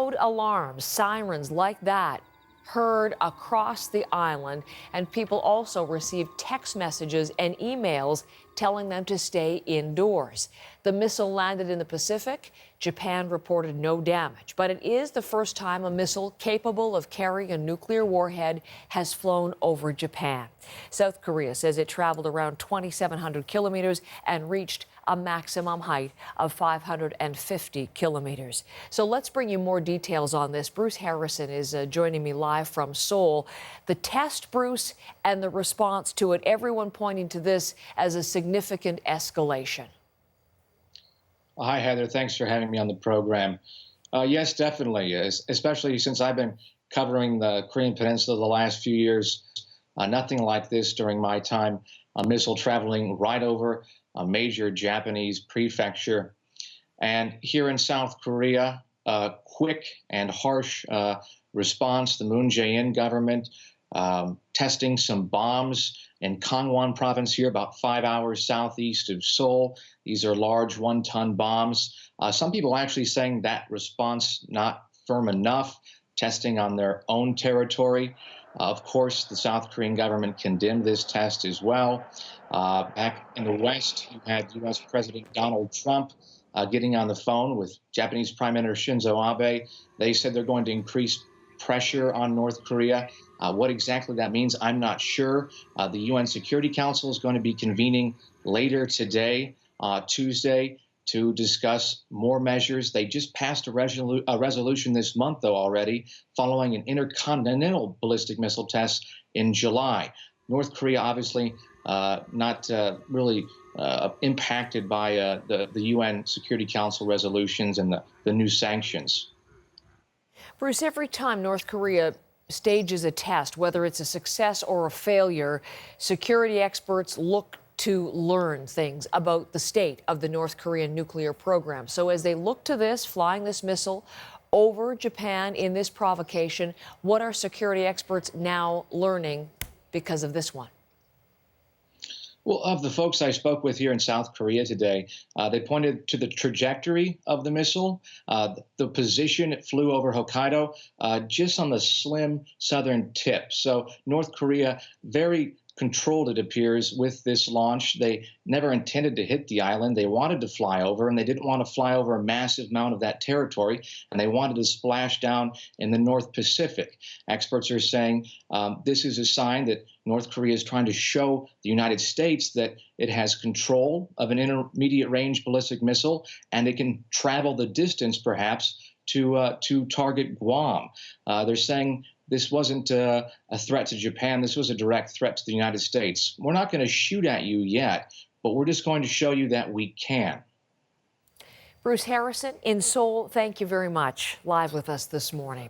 Loud alarms, sirens like that, heard across the island, and people also received text messages and emails telling them to stay indoors. The missile landed in the Pacific. Japan reported no damage, but it is the first time a missile capable of carrying a nuclear warhead has flown over Japan. South Korea says it traveled around 2,700 kilometers and reached a maximum height of 550 kilometers. So let's bring you more details on this. Bruce Harrison is joining me live from Seoul. The test, Bruce, and the response to it, everyone pointing to this as a significant escalation. Hi, Heather. Thanks for having me on the program. Yes, definitely, especially since I've been covering the Korean Peninsula the last few years. Nothing like this during my time. A missile traveling right over a major Japanese prefecture. And here in South Korea, quick and harsh response. The Moon Jae-in government testing some bombs in Gangwon province here, about 5 hours southeast of Seoul. These are large one-ton bombs. Some people actually saying that response not firm enough, testing on their own territory. Of course, the South Korean government condemned this test as well. Back in the West, you had U.S. President Donald Trump getting on the phone with Japanese Prime Minister Shinzo Abe. They said they're going to increase pressure on North Korea. What exactly that means, I'm not sure. The UN Security Council is going to be convening later today, Tuesday, to discuss more measures. They just passed a resolution this month, though, already, following an intercontinental ballistic missile test in July. North Korea, obviously, not really impacted by the UN Security Council resolutions and the new sanctions. Bruce, every time North Korea stages a test, whether it's a success or a failure, security experts look to learn things about the state of the North Korean nuclear program. So as they look to this, flying this missile over Japan in this provocation, what are security experts now learning because of this one? Well, of the folks I spoke with here in South Korea today, they pointed to the trajectory of the missile, the position it flew over Hokkaido, just on the slim southern tip. So North Korea, very controlled, it appears, with this launch. They never intended to hit the island. They wanted to fly over, and they didn't want to fly over a massive amount of that territory, and they wanted to splash down in the North Pacific. Experts are saying this is a sign that North Korea is trying to show the United States that it has control of an intermediate range ballistic missile, and it can travel the distance, perhaps, to target Guam. They're saying this wasn't a threat to Japan. This was a direct threat to the United States. We're not going to shoot at you yet, but we're just going to show you that we can. Bruce Harrison in Seoul, thank you very much. Live with us this morning.